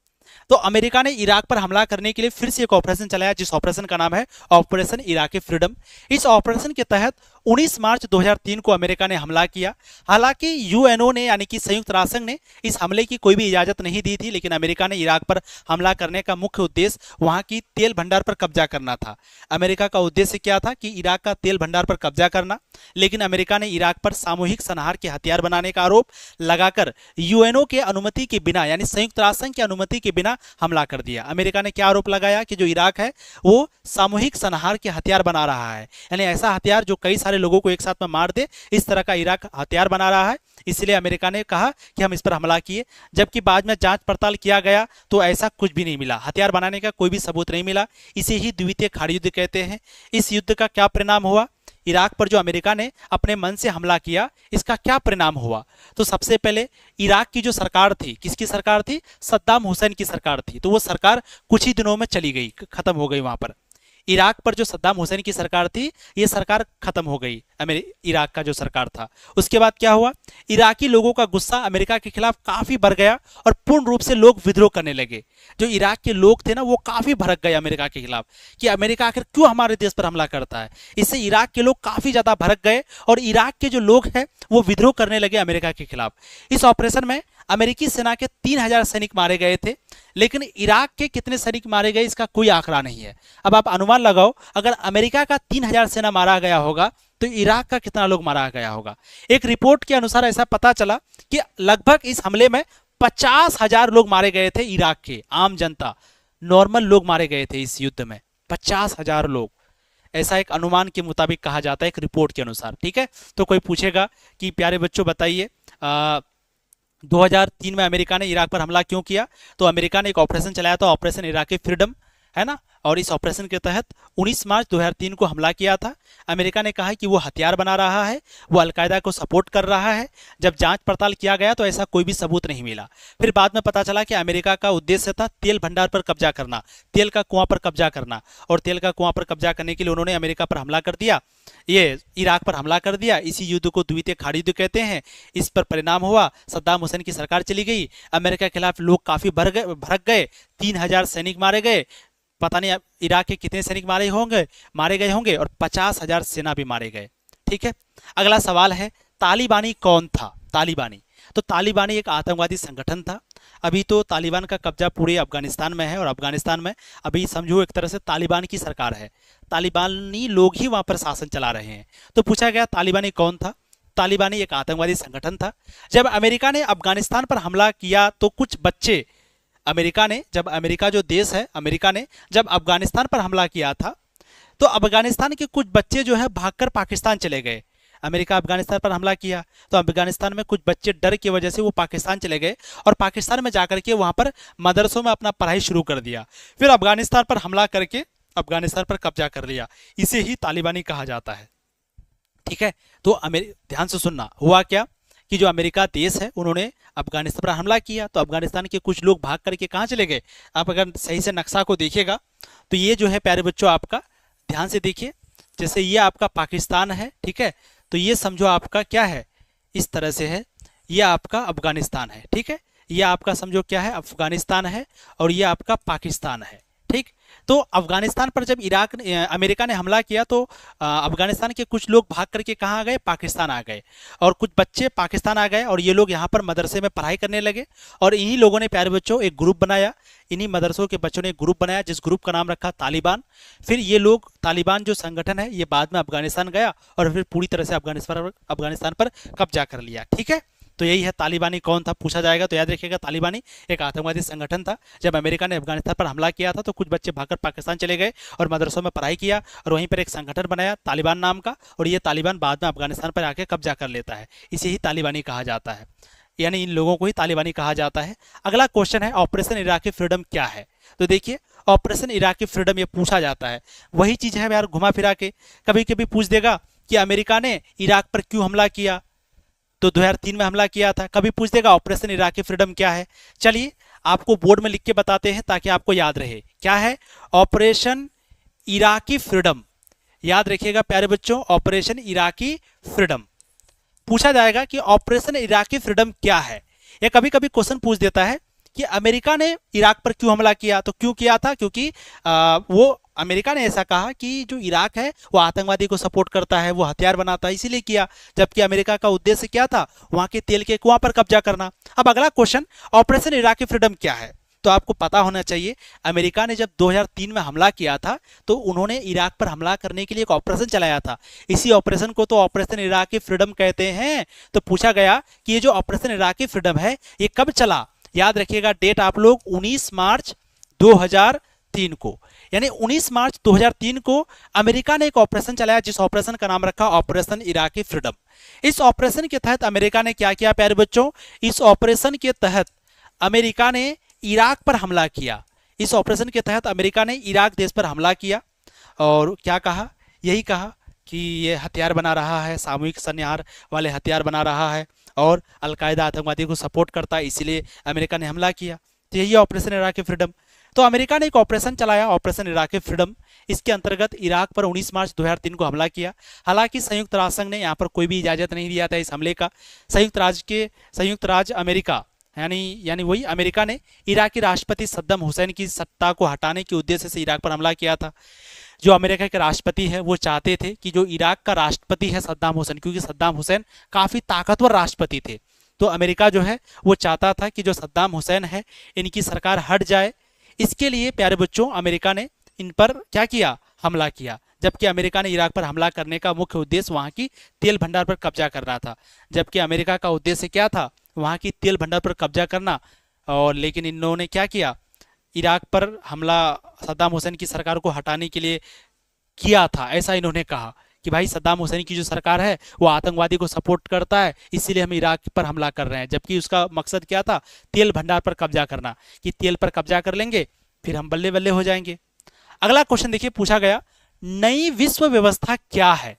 तो अमेरिका ने इराक पर हमला करने के लिए फिर से एक ऑपरेशन चलाया, जिस ऑपरेशन का नाम है ऑपरेशन इराकी फ्रीडम। इस ऑपरेशन के तहत 19 मार्च 2003 को अमेरिका ने हमला किया। हालांकि यूएनओ ने, यानी कि संयुक्त राष्ट्र संघ ने, इस हमले की कोई भी इजाजत नहीं दी थी, लेकिन अमेरिका ने इराक पर हमला करने का मुख्य उद्देश्य वहां की तेल भंडार पर कब्जा करना था। अमेरिका का उद्देश्य क्या था कि इराक का तेल भंडार पर कब्जा करना। लेकिन अमेरिका ने इराक पर सामूहिक संहार के हथियार बनाने का आरोप लगाकर यूएनओ के अनुमति के बिना, यानी संयुक्त राष्ट्र संघ की अनुमति के बिना हमला कर दिया। अमेरिका ने क्या आरोप लगाया कि जो इराक है वो सामूहिक संहार के हथियार बना रहा है, यानी ऐसा हथियार जो कई सारे लोगों को एक साथ में मार दे, इस तरह का इराक हथियार बना रहा है। इसलिए अमेरिका ने कहा कि हम इस पर हमला किए। जबकि बाद में जांच पड़ताल किया गया तो ऐसा कुछ भी नहीं मिला, हथियार बनाने का कोई भी सबूत नहीं मिला। इसे ही द्वितीय खाड़ी युद्ध कहते हैं। इस युद्ध का क्या परिणाम हुआ? इराक पर जो अमेरिका ने अपने मन से हमला किया, इसका क्या परिणाम हुआ? तो सबसे पहले इराक की जो सरकार थी, किसकी सरकार थी? सद्दाम हुसैन की सरकार थी। तो वो सरकार कुछ ही दिनों में चली गई, खत्म हो गई। वहां पर इराक पर जो सद्दाम हुसैन की सरकार थी, ये सरकार खत्म हो गई, इराक का जो सरकार था। उसके बाद क्या हुआ? इराकी लोगों का गुस्सा अमेरिका के खिलाफ काफी बढ़ गया और पूर्ण रूप से लोग विद्रोह करने लगे। जो इराक के लोग थे ना, वो काफी भड़क गए अमेरिका के खिलाफ कि अमेरिका आखिर क्यों हमारे देश पर हमला करता है। इससे इराक के लोग काफी ज्यादा भड़क गए और इराक के जो लोग हैं वो विद्रोह करने लगे अमेरिका के खिलाफ। इस ऑपरेशन में अमेरिकी सेना के 3000 सैनिक मारे गए थे, लेकिन इराक के कितने सैनिक मारे गए इसका कोई आंकड़ा नहीं है। अब आप अनुमान लगाओ, अगर अमेरिका का 3000 सेना मारा गया होगा तो इराक का कितना लोग मारा गया होगा। एक रिपोर्ट के अनुसार ऐसा पता चला कि लगभग इस हमले में 50,000 लोग मारे गए थे। इराक के आम जनता, नॉर्मल लोग मारे गए थे इस युद्ध में, 50,000 लोग, ऐसा एक अनुमान के मुताबिक कहा जाता है, एक रिपोर्ट के अनुसार। ठीक है, तो कोई पूछेगा कि प्यारे बच्चों बताइए 2003 में अमेरिका ने इराक पर हमला क्यों किया? तो अमेरिका ने एक ऑपरेशन चलाया था, ऑपरेशन इराकी फ्रीडम, है ना, और इस ऑपरेशन के तहत 19 मार्च 2003 को हमला किया था। अमेरिका ने कहा कि वो हथियार बना रहा है, वो अलकायदा को सपोर्ट कर रहा है। जब जांच पड़ताल किया गया तो ऐसा कोई भी सबूत नहीं मिला। फिर बाद में पता चला कि अमेरिका का उद्देश्य था तेल भंडार पर कब्जा करना, तेल का कुआं पर कब्जा करना, और तेल का कुआं पर कब्जा करने के लिए उन्होंने अमेरिका पर हमला कर दिया, ये इराक पर हमला कर दिया। इसी युद्ध को द्वितीय खाड़ी युद्ध कहते हैं। इस पर परिणाम हुआ, सद्दाम हुसैन की सरकार चली गई, अमेरिका के खिलाफ लोग काफी भड़क गए, 3000 सैनिक मारे गए, पता नहीं इराक के कितने सैनिक मारे गए होंगे, और 50,000 सेना भी मारे गए। ठीक है, अगला सवाल है तालिबानी कौन था? तालिबानी, तो तालिबानी एक आतंकवादी संगठन था। अभी तो तालिबान का कब्जा पूरे अफगानिस्तान में है, और अफगानिस्तान में अभी समझो एक तरह से तालिबान की सरकार है, तालिबानी लोग ही वहां पर शासन चला रहे हैं। तो पूछा गया तालिबानी कौन था? तालिबानी एक आतंकवादी संगठन था। जब अमेरिका ने अफगानिस्तान पर हमला किया तो कुछ बच्चे, अमेरिका जो देश है, अमेरिका ने जब अफगानिस्तान पर हमला किया था तो अफगानिस्तान के कुछ बच्चे जो है भागकर पाकिस्तान चले गए। अमेरिका अफगानिस्तान पर हमला किया तो अफगानिस्तान में कुछ बच्चे डर की वजह से वो पाकिस्तान चले गए, और पाकिस्तान में जाकर के वहां पर मदरसों में अपना पढ़ाई शुरू कर दिया। फिर अफगानिस्तान पर हमला करके अफगानिस्तान पर कब्जा कर लिया। इसे ही तालिबानी कहा जाता है। ठीक है, तो ध्यान से सुनना, हुआ क्या कि जो अमेरिका देश है उन्होंने अफगानिस्तान पर हमला किया तो अफगानिस्तान के कुछ लोग भाग करके कहाँ चले गए? आप अगर सही से नक्शा को देखिएगा तो ये जो है प्यारे बच्चों, आपका ध्यान से देखिए, जैसे ये आपका पाकिस्तान है, ठीक है, तो ये समझो आपका क्या है, इस तरह से है, ये आपका अफगानिस्तान है। ठीक है, ये आपका समझो क्या है, अफगानिस्तान है, और ये आपका पाकिस्तान है। ठीक, तो अफगानिस्तान पर जब अमेरिका ने हमला किया तो अफगानिस्तान के कुछ लोग भाग करके कहाँ आ गए? पाकिस्तान आ गए, और कुछ बच्चे पाकिस्तान आ गए, और ये लोग यहाँ पर मदरसे में पढ़ाई करने लगे। और इन्हीं लोगों ने प्यारे बच्चों एक ग्रुप बनाया, इन्हीं मदरसों के बच्चों ने एक ग्रुप बनाया जिस ग्रुप का नाम रखा तालिबान। फिर ये लोग, तालिबान जो संगठन है, ये बाद में अफगानिस्तान गया और फिर पूरी तरह से अफगानिस्तान पर कब्जा कर लिया। ठीक है, तो यही है तालिबानी कौन था, पूछा जाएगा तो याद रखिएगा तालिबानी एक आतंकवादी संगठन था। जब अमेरिका ने अफगानिस्तान पर हमला किया था तो कुछ बच्चे भागकर पाकिस्तान चले गए और मदरसों में पढ़ाई किया, और वहीं पर एक संगठन बनाया तालिबान नाम का, और ये तालिबान बाद में अफगानिस्तान पर आके कब्जा कर लेता है। इसे ही तालिबानी कहा जाता है, यानी इन लोगों को ही तालिबानी कहा जाता है। अगला क्वेश्चन है ऑपरेशन इराकी फ्रीडम क्या है? तो देखिए ऑपरेशन इराकी फ्रीडम ये पूछा जाता है, वही चीज है यार, घुमा फिरा के कभी कभी पूछ देगा कि अमेरिका ने इराक पर क्यों हमला किया, तो 2003 में हमला किया था। कभी पूछ देगा ऑपरेशन इराकी फ्रीडम क्या है। चलिए आपको बोर्ड में लिख के बताते हैं ताकि आपको याद रहे क्या है ऑपरेशन इराकी फ्रीडम। याद रखिएगा प्यारे बच्चों, ऑपरेशन इराकी फ्रीडम पूछा जाएगा कि ऑपरेशन इराकी फ्रीडम क्या है। या कभी कभी क्वेश्चन पूछ देता है कि अमेरिका ने इराक पर क्यों हमला किया, तो क्यों किया था? क्योंकि वो अमेरिका ने ऐसा कहा कि जो इराक है वो आतंकवादी को सपोर्ट करता है, वो हथियार बनाता है, इसीलिए किया। जबकि अमेरिका का उद्देश्य क्या था? वहां के तेल के कुआं पर कब्जा करना। अब अगला क्वेश्चन ऑपरेशन इराकी फ्रीडम क्या है, तो आपको पता होना चाहिए अमेरिका ने जब 2003 में हमला किया था तो उन्होंने इराक पर हमला करने के लिए एक ऑपरेशन चलाया था। इसी ऑपरेशन को तो ऑपरेशन इराकी फ्रीडम कहते हैं। तो पूछा गया कि ये जो ऑपरेशन इराकी फ्रीडम है ये कब चला? याद रखिएगा डेट आप लोग 19 मार्च 2003 को, यानी 19 मार्च 2003 को अमेरिका ने एक ऑपरेशन चलाया जिस ऑपरेशन का नाम रखा ऑपरेशन इराकी फ्रीडम। इस ऑपरेशन के तहत अमेरिका ने क्या किया प्यारे बच्चों? इस ऑपरेशन के तहत अमेरिका ने इराक पर हमला किया। इस ऑपरेशन के तहत अमेरिका ने इराक देश पर हमला किया और क्या कहा? यही कहा कि ये हथियार बना रहा है, सामूहिक संहार वाले हथियार बना रहा है और अलकायदा आतंकवादी को सपोर्ट करता है, इसीलिए अमेरिका ने हमला किया। तो यही ऑपरेशन इराकी फ्रीडम। तो अमेरिका ने एक ऑपरेशन चलाया ऑपरेशन इराकी फ्रीडम। इसके अंतर्गत इराक पर 19 मार्च 2003 को हमला किया। हालांकि संयुक्त राष्ट्र संघ ने यहाँ पर कोई भी इजाजत नहीं दिया था इस हमले का। संयुक्त राज्य अमेरिका यानी वही अमेरिका ने इराकी राष्ट्रपति सद्दाम हुसैन की सत्ता को हटाने के उद्देश्य से इराक पर हमला किया था। जो अमेरिका के राष्ट्रपति है वो चाहते थे कि जो इराक का राष्ट्रपति है सद्दाम हुसैन, क्योंकि सद्दाम हुसैन काफी ताकतवर राष्ट्रपति थे, तो अमेरिका जो है वो चाहता था कि जो सद्दाम हुसैन है इनकी सरकार हट जाए। इसके लिए प्यारे बच्चों अमेरिका ने इन पर क्या किया, हमला किया। जबकि अमेरिका ने इराक पर हमला करने का मुख्य उद्देश्य वहां की तेल भंडार पर कब्जा करना था। जबकि अमेरिका का उद्देश्य क्या था, वहां की तेल भंडार पर कब्जा करना। और लेकिन इन्होंने क्या किया, इराक पर हमला सद्दाम हुसैन की सरकार को हटाने के लिए किया था। ऐसा इन्होंने कहा कि भाई सद्दाम हुसैन की जो सरकार है वो आतंकवादी को सपोर्ट करता है, इसीलिए हम इराक पर हमला कर रहे हैं। जबकि उसका मकसद क्या था, तेल भंडार पर कब्जा करना, कि तेल पर कब्जा कर लेंगे फिर हम बल्ले बल्ले हो जाएंगे। अगला क्वेश्चन देखिए, पूछा गया नई विश्व व्यवस्था क्या है।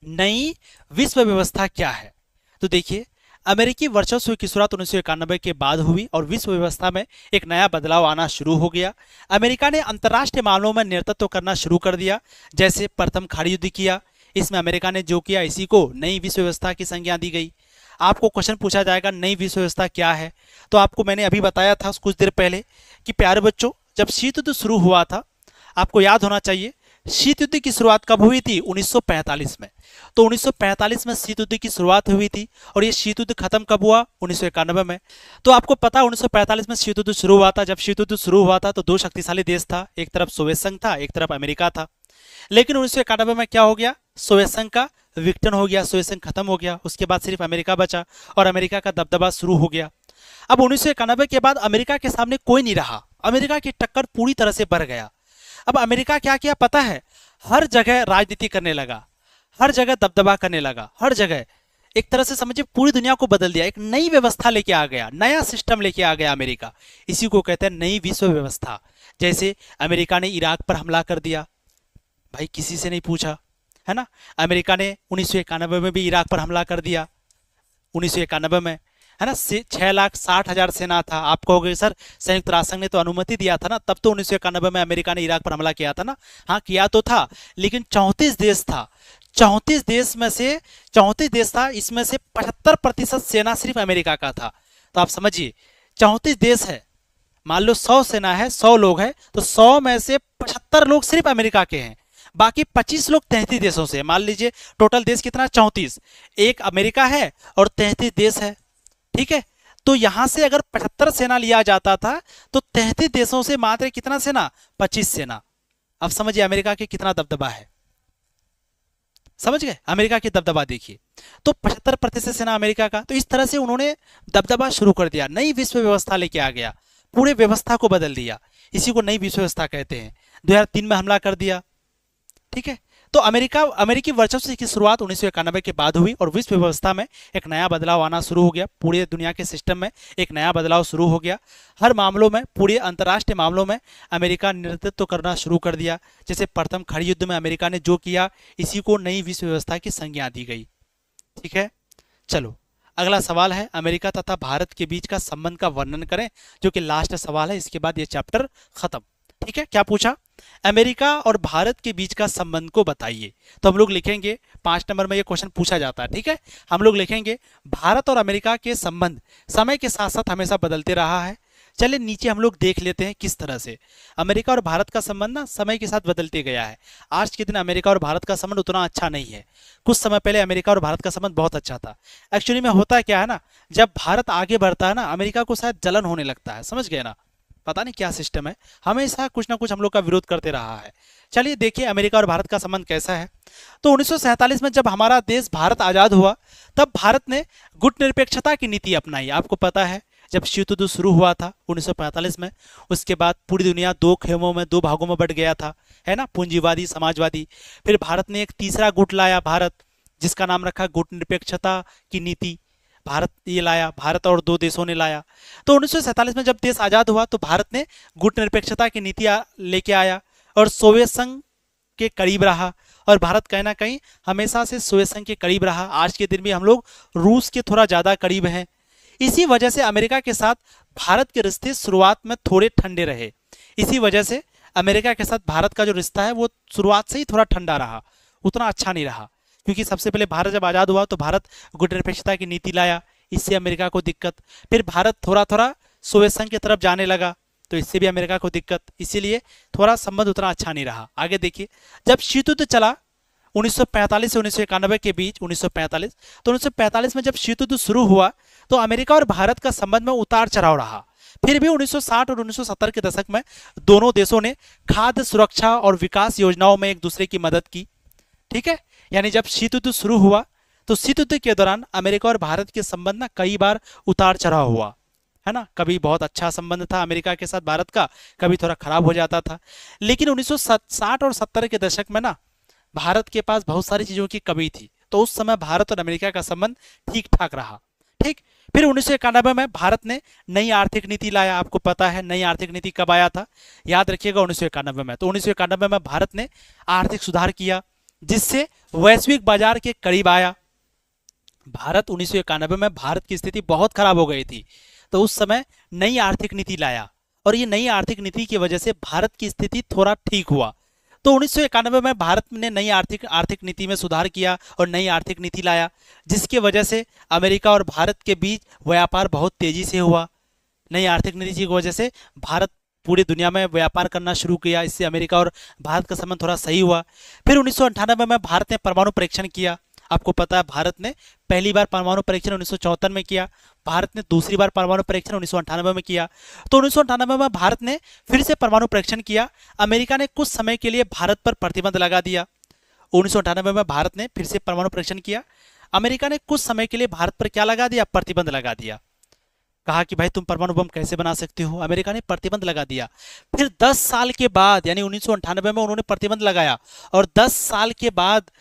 नई विश्व व्यवस्था क्या है, तो देखिए अमेरिकी वर्चस्व की शुरुआत 1991 के बाद हुई और विश्व व्यवस्था में एक नया बदलाव आना शुरू हो गया। अमेरिका ने अंतर्राष्ट्रीय मामलों में नेतृत्व करना शुरू कर दिया। जैसे प्रथम खाड़ी युद्ध किया, इसमें अमेरिका ने जो किया इसी को नई विश्व व्यवस्था की संज्ञा दी गई। आपको क्वेश्चन पूछा जाएगा नई विश्व व्यवस्था क्या है, तो आपको मैंने अभी बताया था कुछ देर पहले कि प्यारे बच्चों जब शीत युद्ध शुरू हुआ था, आपको याद होना चाहिए शीत युद्ध की शुरुआत कब हुई थी, 1945 में। तो 1945 में शीत युद्ध की शुरुआत हुई थी और ये शीत युद्ध खत्म कब हुआ, 1991 में। तो आपको पता 1945 में शीत युद्ध शुरू हुआ था। जब शीत युद्ध शुरू हुआ था तो दो शक्तिशाली देश था, एक तरफ सोवियत संघ था, एक तरफ अमेरिका था। लेकिन 1991 में क्या हो गया, सोवियत संघ का विघटन हो गया, सोवियत संघ खत्म हो गया। उसके बाद सिर्फ अमेरिका बचा और अमेरिका का दबदबा शुरू हो गया। अब 1991 के बाद अमेरिका के सामने कोई नहीं रहा, अमेरिका की टक्कर पूरी तरह से बढ़ गया। अब अमेरिका क्या किया पता है, हर जगह राजनीति करने लगा, हर जगह दबदबा करने लगा, हर जगह एक तरह से समझिए पूरी दुनिया को बदल दिया। एक नई व्यवस्था लेके आ गया, नया सिस्टम लेके आ गया अमेरिका। इसी को कहते हैं नई विश्व व्यवस्था। जैसे अमेरिका ने इराक पर हमला कर दिया, भाई किसी से नहीं पूछा, है ना। अमेरिका ने 1991 में भी इराक पर हमला कर दिया, 1991 में, है ना। 6,60,000 सेना था। आप कहोगे सर संयुक्त राष्ट्र संघ ने तो अनुमति दिया था ना, तब तो 1991 में अमेरिका ने इराक पर हमला किया था ना। हाँ किया तो था, लेकिन 34 देश था, 34 देश में से 34 देश था, इसमें से 75% सेना सिर्फ अमेरिका का था। तो आप समझिए 34 देश है, मान लो 100 सेना है, 100 लोग हैं, तो 100 में से 75 लोग सिर्फ अमेरिका के हैं, बाकी 25 लोग 33 देशों से। मान लीजिए टोटल देश कितना, 34, एक अमेरिका है और 33 देश है, ठीक है। तो यहां से अगर 75 सेना लिया जाता था तो 33 देशों से मात्र कितना सेना, 25 सेना। अब समझिए अमेरिका के कितना दबदबा है, समझ गए अमेरिका की दबदबा देखिए। तो 75% सेना अमेरिका का। तो इस तरह से उन्होंने दबदबा शुरू कर दिया, नई विश्व व्यवस्था लेके आ गया, पूरे व्यवस्था को बदल दिया। इसी को नई विश्व व्यवस्था कहते हैं। 2003 में हमला कर दिया, ठीक है। तो अमेरिकी वर्चस्व की शुरुआत 1991 के बाद हुई और विश्व व्यवस्था में एक नया बदलाव आना शुरू हो गया। पूरे दुनिया के सिस्टम में एक नया बदलाव शुरू हो गया। हर मामलों में, पूरे अंतर्राष्ट्रीय मामलों में अमेरिका ने नेतृत्व करना शुरू कर दिया। जैसे प्रथम खाड़ी युद्ध में अमेरिका ने जो किया, इसी को नई विश्व व्यवस्था की संज्ञा दी गई, ठीक है। चलो अगला सवाल है, अमेरिका तथा भारत के बीच का संबंध का वर्णन करें, जो कि लास्ट सवाल है, इसके बाद ये चैप्टर खत्म, ठीक है। क्या पूछा, अमेरिका और भारत के बीच का संबंध को बताइए। तो हम लोग लिखेंगे, 5 नंबर में ये क्वेश्चन पूछा जाता है, ठीक है। हम लोग लिखेंगे भारत और अमेरिका के संबंध समय के साथ साथ हमेशा बदलते रहा है। चलिए नीचे हम लोग देख लेते हैं किस तरह से अमेरिका और भारत का संबंध ना समय के साथ बदलते गया है। आज के दिन अमेरिका और भारत का संबंध उतना अच्छा नहीं है। कुछ समय पहले अमेरिका और भारत का संबंध बहुत अच्छा था। एक्चुअली में होता क्या है ना, जब भारत आगे बढ़ता है ना, अमेरिका को शायद जलन होने लगता है, समझ गए ना। पता नहीं क्या सिस्टम है, हमेशा कुछ ना कुछ हम लोग का विरोध करते रहा है। चलिए देखिए अमेरिका और भारत का संबंध कैसा है। तो 1947 में जब हमारा देश भारत आजाद हुआ, तब भारत ने गुटनिरपेक्षता की नीति अपनाई। आपको पता है जब शीत युद्ध शुरू हुआ था 1945 में, उसके बाद पूरी दुनिया दो खेमों में, दो भागों में बट गया था, है ना, पूंजीवादी, समाजवादी। फिर भारत ने एक तीसरा गुट लाया, भारत, जिसका नाम रखा गुटनिरपेक्षता की नीति। भारत ये लाया, भारत और दो देशों ने लाया। तो 1947 में जब देश आजाद हुआ तो भारत ने गुटनिरपेक्षता की नीति लेके आया और सोवियत संघ के करीब रहा। और भारत कहीं ना कहीं हमेशा से सोवियत संघ के करीब रहा। आज के दिन भी हम लोग रूस के थोड़ा ज्यादा करीब हैं। इसी वजह से अमेरिका के साथ भारत के रिश्ते शुरुआत में थोड़े ठंडे रहे। इसी वजह से अमेरिका के साथ भारत का जो रिश्ता है वो शुरुआत से ही थोड़ा ठंडा रहा, उतना अच्छा नहीं रहा। क्योंकि सबसे पहले भारत जब आजाद हुआ तो भारत गुटनिरपेक्षता की नीति लाया, इससे अमेरिका को दिक्कत। फिर भारत थोड़ा थोड़ा सोवियत संघ की तरफ जाने लगा, तो इससे भी अमेरिका को दिक्कत। इसीलिए थोड़ा संबंध उतना अच्छा नहीं रहा। आगे देखिए, जब शीत युद्ध चला 1945 से 1991 के बीच 1945, तो 1945 में जब शीत युद्ध शुरू हुआ तो अमेरिका और भारत का संबंध में उतार चढ़ाव रहा। फिर भी 1960 और 1970 के दशक में दोनों देशों ने खाद्य सुरक्षा और विकास योजनाओं में एक दूसरे की मदद की। ठीक है, यानी जब शीत युद्ध शुरू हुआ तो शीत युद्ध के दौरान अमेरिका और भारत के संबंध ना कई बार उतार चढ़ाव हुआ, है ना। कभी बहुत अच्छा संबंध था अमेरिका के साथ भारत का, कभी थोड़ा खराब हो जाता था। लेकिन 1960 और 70 के दशक में ना भारत के पास बहुत सारी चीजों की कमी थी, तो उस समय भारत और अमेरिका का संबंध ठीक ठाक रहा। ठीक, फिर 1991 में भारत ने नई आर्थिक नीति लाया। आपको पता है नई आर्थिक नीति कब आया था, याद रखिएगा 1991 में। तो 1991 में भारत ने आर्थिक सुधार किया जिससे वैश्विक बाजार के करीब आया। भारत 1991 में भारत की स्थिति बहुत खराब हो गई थी, तो उस समय नई आर्थिक नीति लाया और ये नई आर्थिक नीति की वजह से भारत की स्थिति थोड़ा ठीक हुआ। तो 1991 में भारत ने नई आर्थिक नीति में सुधार किया और नई आर्थिक नीति लाया, जिसकी वजह से अमेरिका और भारत के बीच व्यापार बहुत तेजी से हुआ। नई आर्थिक नीति की वजह से भारत पूरी दुनिया में व्यापार करना शुरू किया, इससे अमेरिका और भारत का संबंध थोड़ा सही हुआ। फिर 1998 में भारत ने परमाणु परीक्षण किया। आपको पता है भारत ने पहली बार परमाणु परीक्षण 1974 में किया, भारत ने दूसरी बार परमाणु परीक्षण 1998 में किया। तो 1998 में भारत ने फिर से परमाणु परीक्षण किया। अमेरिका ने कुछ समय के लिए भारत पर प्रतिबंध लगा दिया। 1998 में भारत ने फिर से परमाणु परीक्षण किया, अमेरिका ने कुछ समय के लिए भारत पर क्या लगा दिया, प्रतिबंध लगा दिया। कहा कि भाई तुम परमाणु बम कैसे बना सकते हो, अमेरिका ने प्रतिबंध लगा दिया। फिर 10 साल के बाद यानी 1998 में उन्होंने प्रतिबंध लगाया और 10 साल के बाद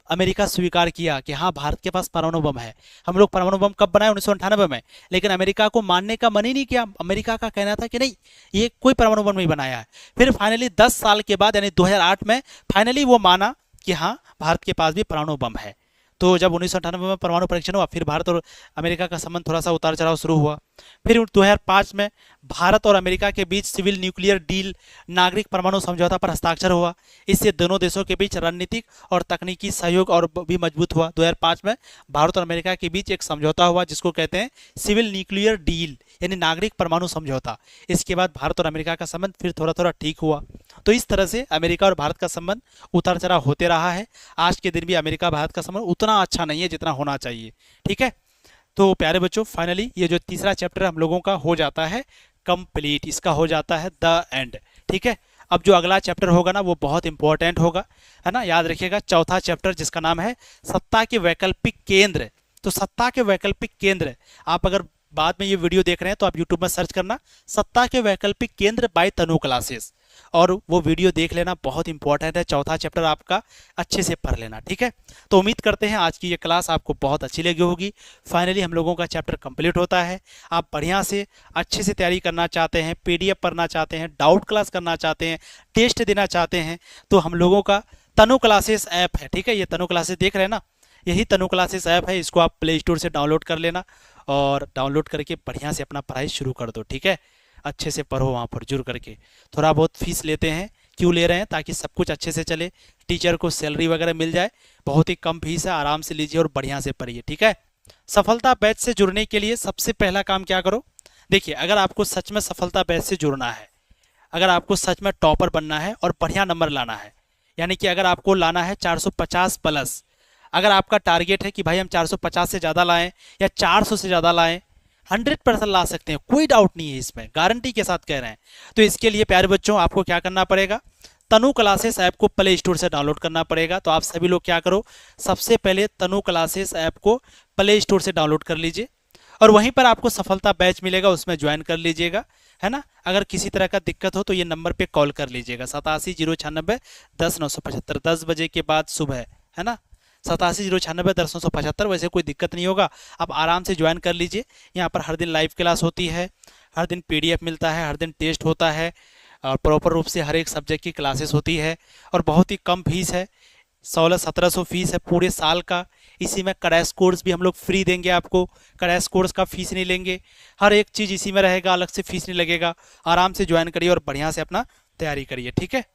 अमेरिका स्वीकार किया कि हाँ भारत के पास परमाणु बम है। हम लोग परमाणु बम कब बनाए, 1998 में, लेकिन अमेरिका को मानने का मन ही नहीं किया। अमेरिका का कहना था कि नहीं ये कोई परमाणु बम नहीं बनाया है। फिर फाइनली 10 साल के बाद यानी 2008 में फाइनली वो माना कि हाँ भारत के पास भी परमाणु बम है। तो जब 1998 में परमाणु परीक्षण हुआ फिर भारत और अमेरिका का संबंध थोड़ा सा उतार चढ़ाव शुरू हुआ। फिर 2005 में भारत और अमेरिका के बीच सिविल न्यूक्लियर डील नागरिक परमाणु समझौता पर हस्ताक्षर हुआ। इससे दोनों देशों के बीच रणनीतिक और तकनीकी सहयोग और भी मजबूत हुआ। 2005 में भारत और अमेरिका के बीच एक समझौता हुआ जिसको कहते हैं सिविल न्यूक्लियर डील यानी नागरिक परमाणु समझौता। इसके बाद भारत और अमेरिका का संबंध फिर थोड़ा थोड़ा ठीक हुआ। तो इस तरह से अमेरिका और भारत का संबंध उतार चढ़ाव होते रहा है। आज के दिन भी अमेरिका भारत का संबंध उतना अच्छा नहीं है जितना होना चाहिए। ठीक है, तो प्यारे बच्चों फाइनली ये जो तीसरा चैप्टर हम लोगों का हो जाता है कंप्लीट, इसका हो जाता है द एंड। ठीक है, अब जो अगला चैप्टर होगा ना वो बहुत इंपॉर्टेंट होगा, है ना। याद रखिएगा चौथा चैप्टर जिसका नाम है सत्ता के वैकल्पिक केंद्र। तो सत्ता के वैकल्पिक केंद्र, आप अगर बाद में ये वीडियो देख रहे हैं तो आप यूट्यूब में सर्च करना सत्ता के वैकल्पिक केंद्र बाय तनु क्लासेस और वो वीडियो देख लेना, बहुत इंपॉर्टेंट है। चौथा चैप्टर आपका अच्छे से पढ़ लेना। ठीक है, तो उम्मीद करते हैं आज की ये क्लास आपको बहुत अच्छी लगी होगी। फाइनली हम लोगों का चैप्टर कंप्लीट होता है। आप बढ़िया से अच्छे से तैयारी करना चाहते हैं, पीडीएफ पढ़ना चाहते हैं, डाउट क्लास करना चाहते हैं, टेस्ट देना चाहते हैं, तो हम लोगों का तनु क्लासेस ऐप है। ठीक है, ये तनु क्लासेस देख रहे हैं ना, यही तनु क्लासेस ऐप है। इसको आप प्ले स्टोर से डाउनलोड कर लेना और डाउनलोड करके बढ़िया से अपना पढ़ाई शुरू कर दो। ठीक है, अच्छे से पढ़ो वहाँ पर जुड़ करके। थोड़ा बहुत फीस लेते हैं, क्यों ले रहे हैं, ताकि सब कुछ अच्छे से चले, टीचर को सैलरी वगैरह मिल जाए। बहुत ही कम फीस है, आराम से लीजिए और बढ़िया से पढ़िए। ठीक है, सफलता बैच से जुड़ने के लिए सबसे पहला काम क्या करो, देखिए अगर आपको सच में सफलता बैच से जुड़ना है, अगर आपको सच में टॉपर बनना है और बढ़िया नंबर लाना है, यानी कि अगर आपको लाना है 450 प्लस, अगर आपका टारगेट है कि भाई हम 450 से ज़्यादा लाएं या 400 से ज़्यादा लाएं, 100% ला सकते हैं, कोई डाउट नहीं है इसमें, गारंटी के साथ कह रहे हैं। तो इसके लिए प्यारे बच्चों आपको क्या करना पड़ेगा, तनु क्लासेस ऐप को प्ले स्टोर से डाउनलोड करना पड़ेगा। तो आप सभी लोग क्या करो, सबसे पहले तनु क्लासेस ऐप को प्ले स्टोर से डाउनलोड कर लीजिए और वहीं पर आपको सफलता बैच मिलेगा, उसमें ज्वाइन कर लीजिएगा, है ना। अगर किसी तरह का दिक्कत हो तो ये नंबर पे कॉल कर लीजिएगा 870996 10 बजे के बाद सुबह, है ना, 870996 10 वैसे कोई दिक्कत नहीं होगा, आप आराम से ज्वाइन कर लीजिए। यहाँ पर हर दिन लाइव क्लास होती है, हर दिन पीडीएफ मिलता है, हर दिन टेस्ट होता है और प्रॉपर रूप से हर एक सब्जेक्ट की क्लासेस होती है और बहुत ही कम फीस है, 1600-1700 फीस है पूरे साल का। इसी में क्रैश कोर्स भी हम लोग फ्री देंगे आपको, क्रैश कोर्स का फीस नहीं लेंगे, हर एक चीज़ इसी में रहेगा, अलग से फीस नहीं लगेगा। आराम से ज्वाइन करिए और बढ़िया से अपना तैयारी करिए। ठीक है।